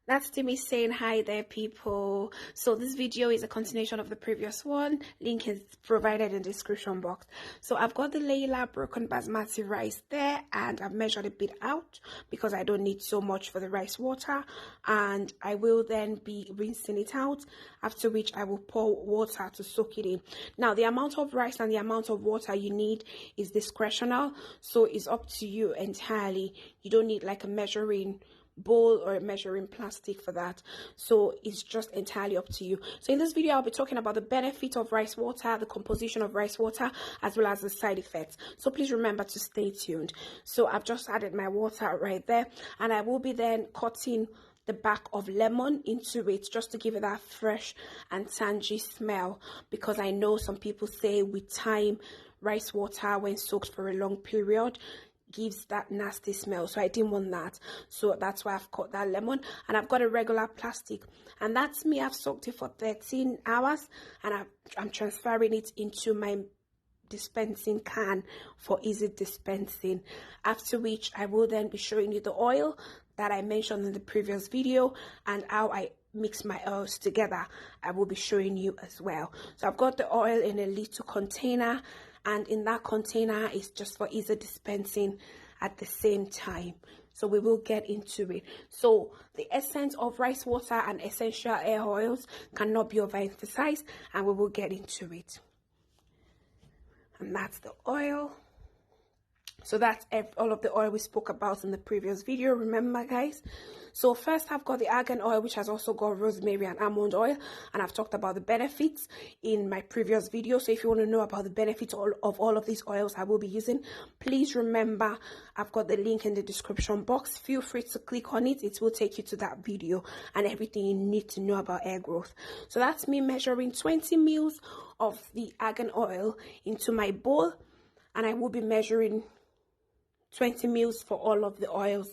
That's Timmy saying hi there, people. So this video is a continuation of the previous one. Link is provided in the description box. So I've got the Layla broken basmati rice there, and I've measured a bit out because I don't need so much for the rice water, and I will then be rinsing it out, after which I will pour water to soak it in. Now the amount of rice and the amount of water you need is discretional, so it's up to you entirely. You don't need like a measuring bowl or a measuring plastic for that, so it's just entirely up to you. So in this video I'll be talking about the benefit of rice water, the composition of rice water, as well as the side effects, so please remember to stay tuned. So I've just added my water right there, and I will be then cutting the back of lemon into it just to give it that fresh and tangy smell, because I know some people say with time rice water when soaked for a long period gives that nasty smell, so I didn't want that, so that's why I've cut that lemon. And I've got a regular plastic, and that's me. I've soaked it for 13 hours, and I'm transferring it into my dispensing can for easy dispensing, after which I will then be showing you the oil that I mentioned in the previous video and how I mix my oils together. I will be showing you as well. So I've got the oil in a little container, and in that container is just for easy dispensing at the same time. So we will get into it. So the essence of rice water and essential hair oils cannot be overemphasized, and we will get into it. And that's the oil. So that's all of the oil we spoke about in the previous video, remember guys. So first I've got the argan oil, which has also got rosemary and almond oil, and I've talked about the benefits in my previous video. So if you want to know about the benefits of all of these oils I will be using, please remember I've got the link in the description box. Feel free to click on it. It will take you to that video and everything you need to know about hair growth. So that's me measuring 20 mils of the argan oil into my bowl, and I will be measuring 20 mils for all of the oils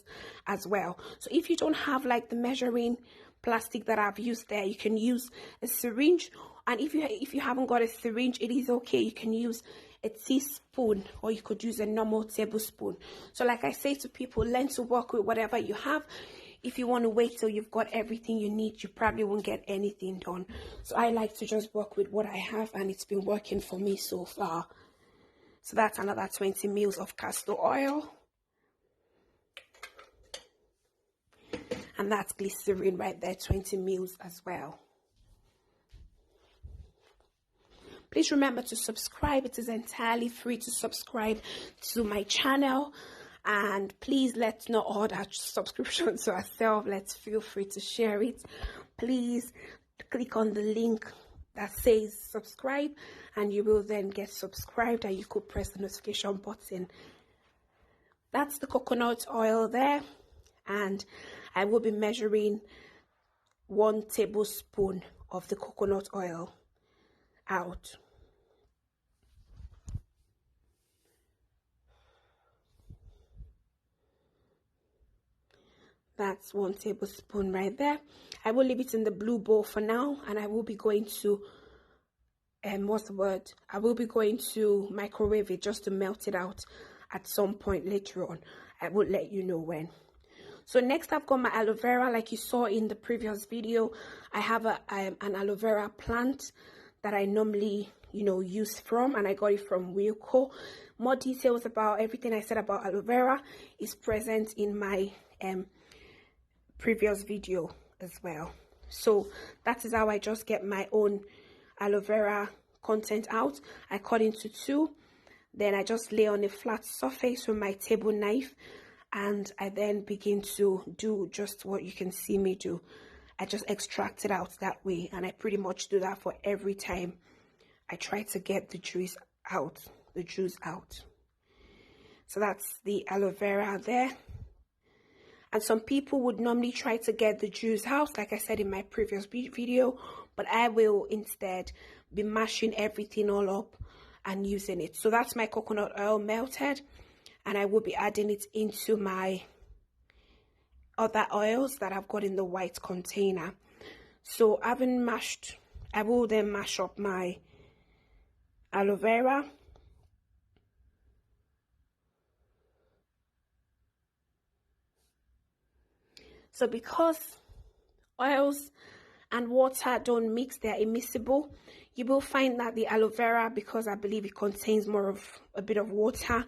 as well. So if you don't have like the measuring plastic that I've used there, you can use a syringe, and if you haven't got a syringe, it is okay. You can use a teaspoon, or you could use a normal tablespoon. So like I say to people, learn to work with whatever you have. If you want to wait till you've got everything you need, you probably won't get anything done. So I like to just work with what I have, and it's been working for me so far. So that's another 20 mils of castor oil. And that's glycerin right there, 20 mils as well. Please remember to subscribe. It is entirely free to subscribe to my channel. And please, let's not order subscription to ourselves. Let's feel free to share it. Please click on the link that says subscribe, and you will then get subscribed, and you could press the notification button. That's the coconut oil there, and I will be measuring 1 tablespoon of the coconut oil out. That's 1 tablespoon right there. I will leave it in the blue bowl for now, and I will be going to what's the word? I will be going to microwave it just to melt it out at some point later on. I will let you know when. So next I've got my aloe vera. Like you saw in the previous video, I have an aloe vera plant that I normally use from, and I got it from Wilko. More details about everything I said about aloe vera is present in my previous video as well. So that is how I just get my own aloe vera content out. I cut into 2, then I just lay on a flat surface with my table knife, and I then begin to do just what you can see me do. I just extract it out that way, and I pretty much do that for every time I try to get the juice out. So that's the aloe vera there. And some people would normally try to get the juice out, like I said in my previous video, but I will instead be mashing everything all up and using it. So that's my coconut oil melted, and I will be adding it into my other oils that I've got in the white container. So having mashed, I will then mash up my aloe vera. So because oils and water don't mix, they're immiscible. You will find that the aloe vera, because I believe it contains more of a bit of water,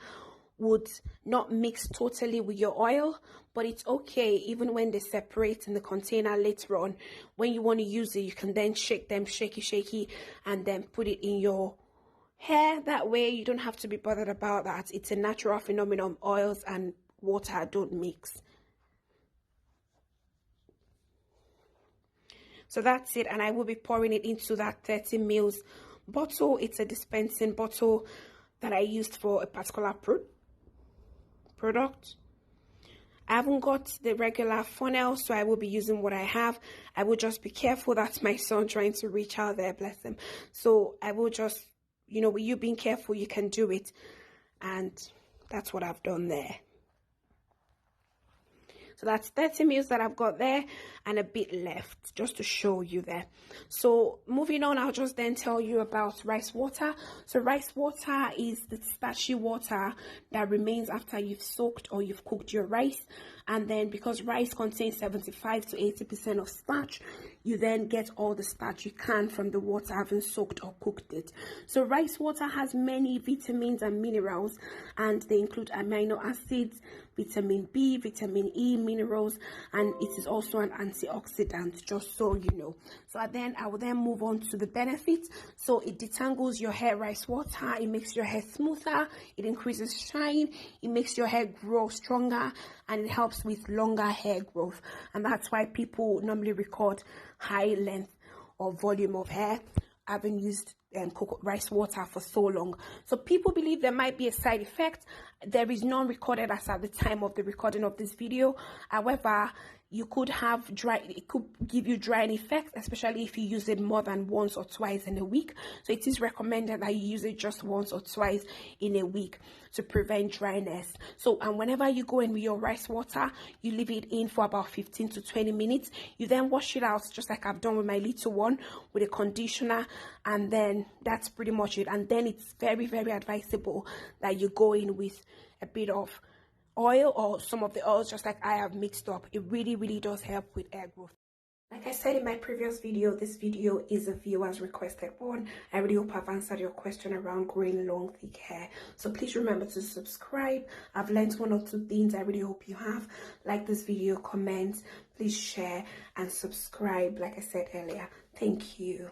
would not mix totally with your oil, but it's okay even when they separate in the container later on. When you want to use it, you can then shake them, shaky, and then put it in your hair. That way you don't have to be bothered about that. It's a natural phenomenon. Oils and water don't mix. So that's it, and I will be pouring it into that 30 ml bottle. It's a dispensing bottle that I used for a particular product. I haven't got the regular funnel, so I will be using what I have. I will just be careful. That's my son trying to reach out there, bless him. So I will just, you know, with you being careful, you can do it. And that's what I've done there. So that's 30 ml that I've got there and a bit left just to show you there. So moving on, I'll just then tell you about rice water. So rice water is the starchy water that remains after you've soaked or you've cooked your rice. And then because rice contains 75 to 80% of starch, you then get all the starch you can from the water having soaked or cooked it. So rice water has many vitamins and minerals, and they include amino acids, vitamin B, vitamin E, minerals, and it is also an antioxidant, just so you know. So I will then move on to the benefits. So it detangles your hair, rice water, it makes your hair smoother, it increases shine, it makes your hair grow stronger, and it helps with longer hair growth. And that's why people normally record high length or volume of hair having used rice water for so long. So people believe there might be a side effect. There is none recorded as at the time of the recording of this video. However, you could have it could give you drying effects, especially if you use it more than once or twice in a week. So it is recommended that you use it just once or twice in a week to prevent dryness. So, and whenever you go in with your rice water, you leave it in for about 15 to 20 minutes. You then wash it out, just like I've done with my little one, with a conditioner, and then that's pretty much it. And then it's very, very advisable that you go in with a bit of oil or some of the oils, just like I have mixed up. It really, really does help with hair growth. Like I said in my previous video, this video is a viewer's requested one. I really hope I've answered your question around growing long, thick hair. So please remember to subscribe. I've learned one or two things. I really hope you have. Like this video, comment, please share and subscribe, like I said earlier. Thank you.